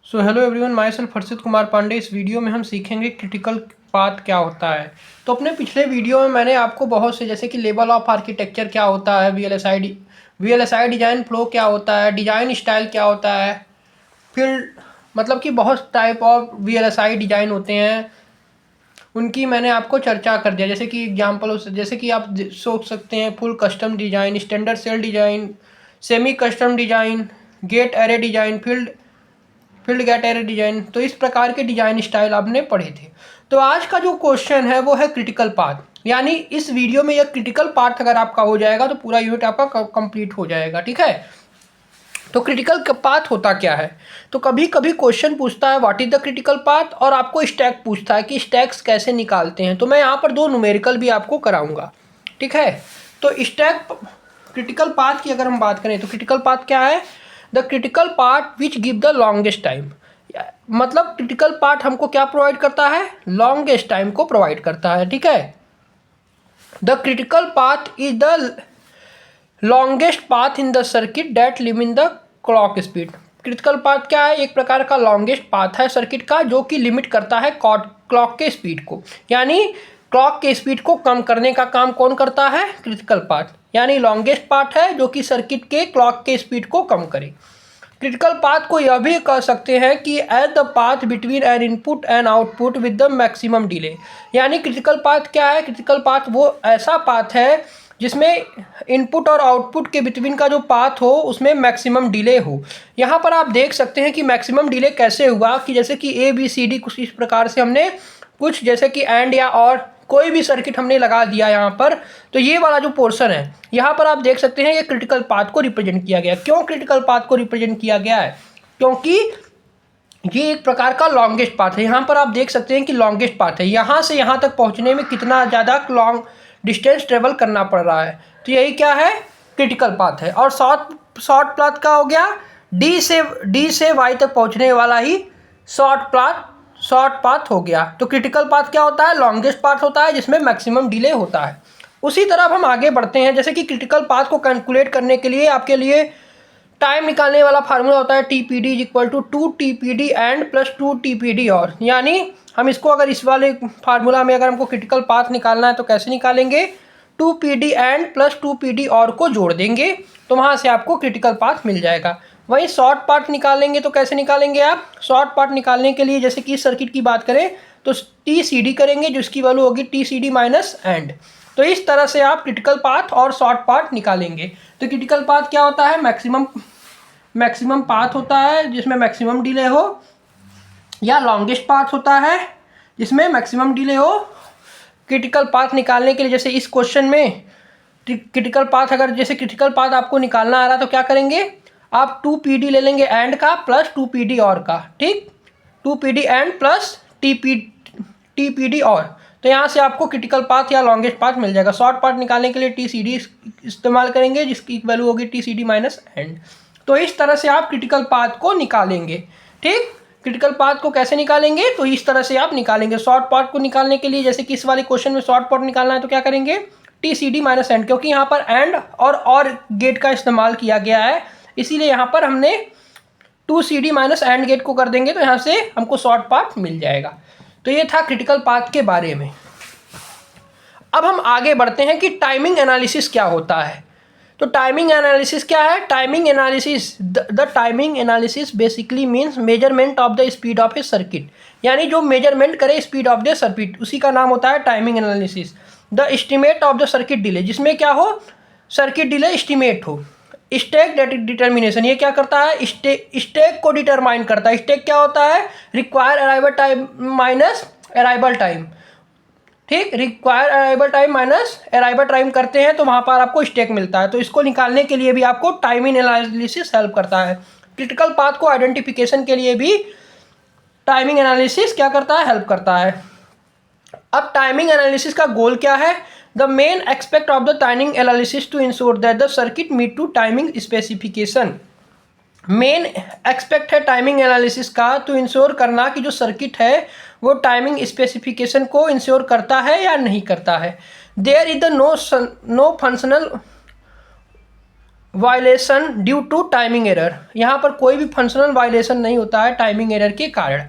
सो hello everyone, myself Harshit Kumar Pandey. इस video में हम सीखेंगे क्रिटिकल पाथ क्या होता है। तो अपने पिछले वीडियो में मैंने आपको बहुत से, जैसे कि लेवल ऑफ आर्किटेक्चर क्या होता है, वीएलएसआई डिज़ाइन फ्लो क्या होता है, डिज़ाइन स्टाइल क्या होता है, फिर मतलब कि बहुत टाइप ऑफ वीएलएसआई डिज़ाइन होते हैं, उनकी मैंने आपको चर्चा कर दिया। जैसे कि एग्जाम्पल, जैसे कि आप सोच सकते हैं full custom design, standard cell design, semi custom design, gate array design, field gate array design. तो इस प्रकार के डिजाइन स्टाइल आपने पढ़े थे। तो आज का जो क्वेश्चन है वो है क्रिटिकल पाथ, यानी इस वीडियो में यह क्रिटिकल पाथ अगर आपका हो जाएगा तो पूरा यूनिट आपका कंप्लीट हो जाएगा। ठीक है, तो क्रिटिकल पाथ होता क्या है। तो कभी कभी क्वेश्चन पूछता है what is the critical path, और आपको स्टैक पूछता है कि स्टैक्स कैसे निकालते हैं। तो मैं यहाँ पर दो न्यूमेरिकल भी आपको कराऊंगा। ठीक है, तो स्टैक क्रिटिकल पाथ की अगर हम बात करें तो क्रिटिकल पाथ क्या है। The critical path which give the longest time, मतलब क्रिटिकल पाथ हमको क्या प्रोवाइड करता है, लॉन्गेस्ट टाइम को प्रोवाइड करता है। ठीक है, the critical path is the longest path in the circuit that live in the clock speed. Critical path क्या है, एक प्रकार का लॉन्गेस्ट पाथ है सर्किट का जो कि लिमिट करता है क्लॉक के स्पीड को, यानी क्लॉक के स्पीड को कम करने का काम कौन करता है, क्रिटिकल पाथ, यानी लॉन्गेस्ट पाथ है जो कि सर्किट के क्लॉक के स्पीड को कम करे। क्रिटिकल पाथ को यह भी कह सकते हैं कि as the path between an input and output with the maximum delay, यानी क्रिटिकल पाथ क्या है, क्रिटिकल पाथ वो ऐसा पाथ है जिसमें इनपुट और आउटपुट के बिटवीन का जो पाथ हो उसमें मैक्सिमम डिले हो। यहाँ पर आप देख सकते हैं कि मैक्सिमम डिले कैसे हुआ, कि जैसे कि ए बी सी डी कुछ इस प्रकार से हमने कुछ, जैसे कि एंड या और कोई भी सर्किट हमने लगा दिया यहाँ पर, तो ये वाला जो पोर्शन है यहाँ पर आप देख सकते हैं ये क्रिटिकल पाथ को रिप्रेजेंट किया गया। क्यों क्रिटिकल पाथ को रिप्रेजेंट किया गया है, क्योंकि ये एक प्रकार का लॉन्गेस्ट पाथ है। यहाँ पर आप देख सकते हैं कि लॉन्गेस्ट पाथ है, यहाँ से यहाँ तक पहुँचने में कितना ज़्यादा लॉन्ग डिस्टेंस ट्रेवल करना पड़ रहा है, तो यही क्या है, क्रिटिकल पाथ है। और शॉर्ट पाथ का हो गया डी से वाई तक पहुँचने वाला ही शॉर्ट पाथ हो गया। तो क्रिटिकल पाथ क्या होता है, लॉन्गेस्ट पाथ होता है जिसमें मैक्सिमम डिले होता है। उसी तरह हम आगे बढ़ते हैं, जैसे कि क्रिटिकल पाथ को कैलकुलेट करने के लिए आपके लिए टाइम निकालने वाला फार्मूला होता है T P D is equal to 2 TPD and plus 2 TPD और, यानी हम इसको अगर इस वाले फार्मूला में अगर हमको क्रिटिकल पाथ निकालना है तो कैसे निकालेंगे, 2PD एंड प्लस 2PD और को जोड़ देंगे तो वहाँ से आपको क्रिटिकल पाथ मिल जाएगा। वहीं शॉर्ट पाथ निकालेंगे तो कैसे निकालेंगे आप, शॉर्ट पाथ निकालने के लिए जैसे कि इस सर्किट की बात करें तो TCD करेंगे जिसकी वैल्यू होगी TCD माइनस एंड। तो इस तरह से आप क्रिटिकल पाथ और शॉर्ट पाथ निकालेंगे। तो क्रिटिकल पाथ क्या होता है, मैक्सिमम पाथ होता है जिसमें मैक्सिमम डिले हो, या लॉन्गेस्ट पाथ होता है जिसमें मैक्सिमम डिले हो। क्रिटिकल पाथ निकालने के लिए जैसे इस क्वेश्चन में क्रिटिकल पाथ, अगर जैसे क्रिटिकल पाथ आपको निकालना आ रहा है तो क्या करेंगे आप 2PD ले लेंगे एंड का प्लस 2PD और का, ठीक, 2PD एंड प्लस TPD और, तो यहाँ से आपको क्रिटिकल पाथ या लॉन्गेस्ट पाथ मिल जाएगा। शॉर्ट पाथ निकालने के लिए TCD इस्तेमाल करेंगे जिसकी वैल्यू होगी TCD माइनस एंड। तो इस तरह से आप क्रिटिकल पाथ को निकालेंगे। ठीक, क्रिटिकल पाथ को कैसे निकालेंगे, तो इस तरह से आप निकालेंगे। शॉर्ट पाथ को निकालने के लिए जैसे कि इस वाले क्वेश्चन में शॉर्ट पाथ निकालना है तो क्या करेंगे, TCD माइनस एंड, क्योंकि यहाँ पर एंड और गेट का इस्तेमाल किया गया है इसीलिए यहाँ पर हमने 2CD माइनस एंड गेट को कर देंगे तो यहाँ से हमको शॉर्ट पाथ मिल जाएगा। तो ये था क्रिटिकल पाथ के बारे में। अब हम आगे बढ़ते हैं कि टाइमिंग एनालिसिस क्या होता है। तो टाइमिंग एनालिसिस क्या है, timing analysis, the timing analysis basically means measurement of the speed of A circuit, यानी जो मेजरमेंट करे स्पीड ऑफ द सर्किट उसी का नाम होता है timing analysis. The estimate of the circuit delay, जिसमें क्या हो, सर्किट डिले एस्टिमेट हो। स्टेक डिटर्मिनेशन, ये क्या करता है, स्टेक को डिटरमाइन करता है। स्टेक क्या होता है, require arrival time minus arrival time, ठीक, require arrival time minus arrival time करते हैं तो वहाँ पर आपको स्टेक मिलता है। तो इसको निकालने के लिए भी आपको टाइमिंग एनालिसिस हेल्प करता है। क्रिटिकल पाथ को आइडेंटिफिकेशन के लिए भी टाइमिंग एनालिसिस क्या करता है, हेल्प करता है। अब टाइमिंग एनालिसिस का गोल क्या है, the main expect of the timing analysis to ensure that the circuit meet to timing specification. Main expect है टाइमिंग एनालिसिस का तो इंश्योर करना कि जो सर्किट है वो टाइमिंग स्पेसिफिकेशन को इंश्योर करता है या नहीं करता है। There is the no functional violation due to timing error, यहाँ पर कोई भी फंक्शनल वायलेशन नहीं होता है टाइमिंग एरर के कारण।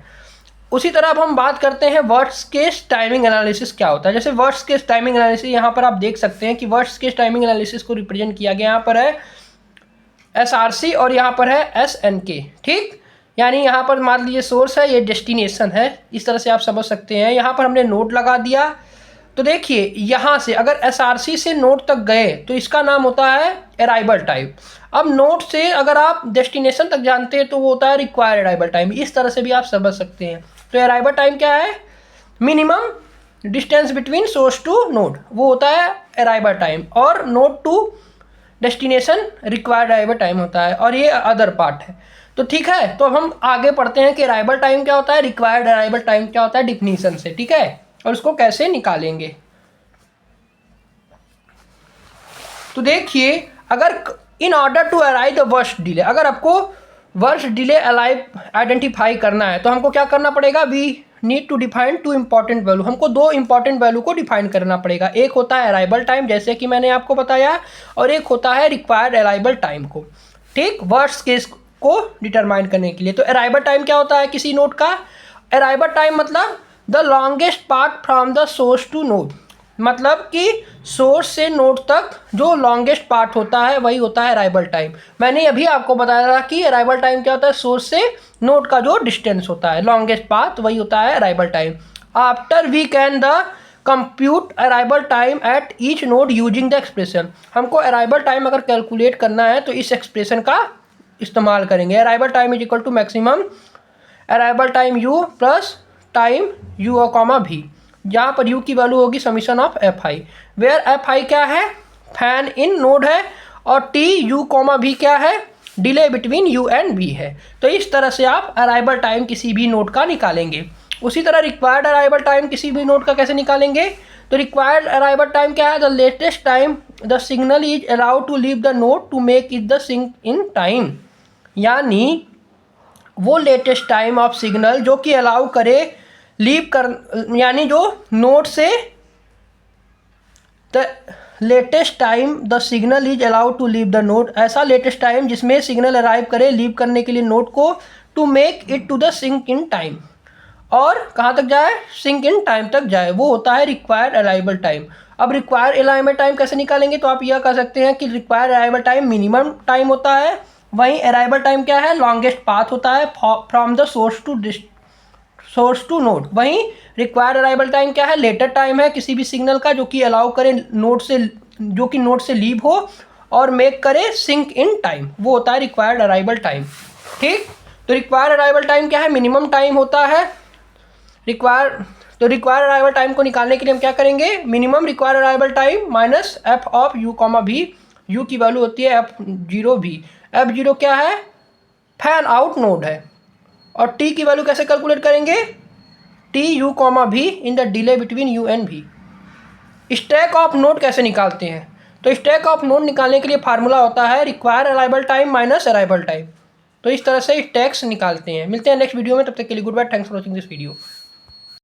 उसी तरह अब हम बात करते हैं वर्स्ट केस टाइमिंग एनालिसिस क्या होता है। जैसे वर्स्ट केस टाइमिंग एनालिसिस, यहाँ पर आप देख सकते हैं कि वर्स्ट केस टाइमिंग एनालिसिस को रिप्रेजेंट किया गया, यहाँ पर है SRC और यहाँ पर है SNK। ठीक, यानी यहाँ पर मान लीजिए सोर्स है, ये डेस्टिनेशन है, इस तरह से आप समझ सकते हैं। यहाँ पर हमने नोड लगा दिया, तो देखिए यहाँ से अगर SRC से नोड तक गए तो इसका नाम होता है अराइवल टाइम। अब नोड से अगर आप डेस्टिनेशन तक जानते हैं तो वो होता है रिक्वायर्ड अराइवल टाइम। इस तरह से भी आप समझ सकते हैं। तो अराइवल टाइम क्या है? Minimum distance between source to node, वो होता है अराइवल टाइम, और node to destination required arrival time होता है, और ये अदर पार्ट है। तो ठीक है, तो अब हम आगे पढ़ते हैं कि अराइवल टाइम क्या होता है, रिक्वायर्ड अराइवल टाइम क्या होता है डिफिनीशन से। ठीक है, और उसको कैसे निकालेंगे। तो देखिए, अगर in order to arrive the worst delay, अगर आपको वर्स्ट डिले अलाइव आइडेंटिफाई करना है तो हमको क्या करना पड़ेगा? We need to define two important value. हमको दो इंपॉर्टेंट वैल्यू को डिफाइन करना पड़ेगा। एक होता है अराइवल टाइम, जैसे कि मैंने आपको बताया, और एक होता है रिक्वायर्ड अराइवल टाइम को। ठीक, वर्स्ट केस को डिटरमाइन करने के लिए। तो अराइवल टाइम क्या होता है किसी नोड का? अराइवल टाइम मतलब the longest path from the source to node, मतलब कि सोर्स से नोड तक जो लॉन्गेस्ट पार्ट होता है वही होता है अराइवल टाइम। मैंने अभी आपको बताया था कि अराइवल टाइम क्या होता है? सोर्स से नोड का जो डिस्टेंस होता है, लॉन्गेस्ट पाथ, वही होता है arrival time. After we can the compute arrival time at each node using the expression. हमको अराइवल टाइम अगर कैलकुलेट करना है तो इस एक्सप्रेशन का इस्तेमाल करेंगे। Arrival time is equal to maximum arrival time u plus time u comma v, जहाँ पर u की वैल्यू होगी summation of fi, where fi क्या है? फैन इन नोड है, और t u कॉमा v क्या है? Delay between u and v है। तो इस तरह से आप अराइवल टाइम किसी भी नोड का निकालेंगे। उसी तरह रिक्वायर्ड अराइवल टाइम किसी भी नोड का कैसे निकालेंगे? तो रिक्वायर्ड अराइवल टाइम क्या है? The latest time the signal is allowed to leave the node to make it the sink in time, यानी वो लेटेस्ट टाइम ऑफ सिग्नल जो कि अलाउ करे लीव कर, यानी जो नोड से the latest time the signal is allowed to leave the node, ऐसा लेटेस्ट टाइम जिसमें सिग्नल अराइव करे लीव करने के लिए नोड को, to make it to the sink in time, और कहाँ तक जाए? सिंक इन टाइम तक जाए, वो होता है रिक्वायर्ड अराइवल टाइम। अब रिक्वायर्ड अराइवल टाइम कैसे निकालेंगे? तो आप यह कह सकते हैं कि required arrival time minimum time होता है, वहीं अराइवल टाइम क्या है? लॉन्गेस्ट पाथ होता है from the source to node. वहीं रिक्वायर्ड अराइवल टाइम क्या है? लेटर टाइम है किसी भी सिग्नल का जो कि अलाउ करे नोड से, जो कि नोड से लीव हो और मेक करे सिंक इन टाइम, वो होता है रिक्वायर्ड अराइवल टाइम। ठीक, तो रिक्वायर्ड अराइवल टाइम क्या है? मिनिमम टाइम होता है तो रिक्वायर्ड अराइवल टाइम को निकालने के लिए हम क्या करेंगे? Minimum required arrival time minus f of u comma v, u की वैल्यू होती है f0v। f0 क्या है? फैन आउट नोड है। और t की वैल्यू कैसे कैलकुलेट करेंगे? T U comma v in the delay between u and v। Stack of node कैसे निकालते हैं? तो स्टैक ऑफ नोड निकालने के लिए फार्मूला होता है required arrival time minus arrival time. तो इस तरह से स्टैक्स निकालते हैं। मिलते हैं नेक्स्ट वीडियो में, तब तक के लिए goodbye, thanks for watching this video.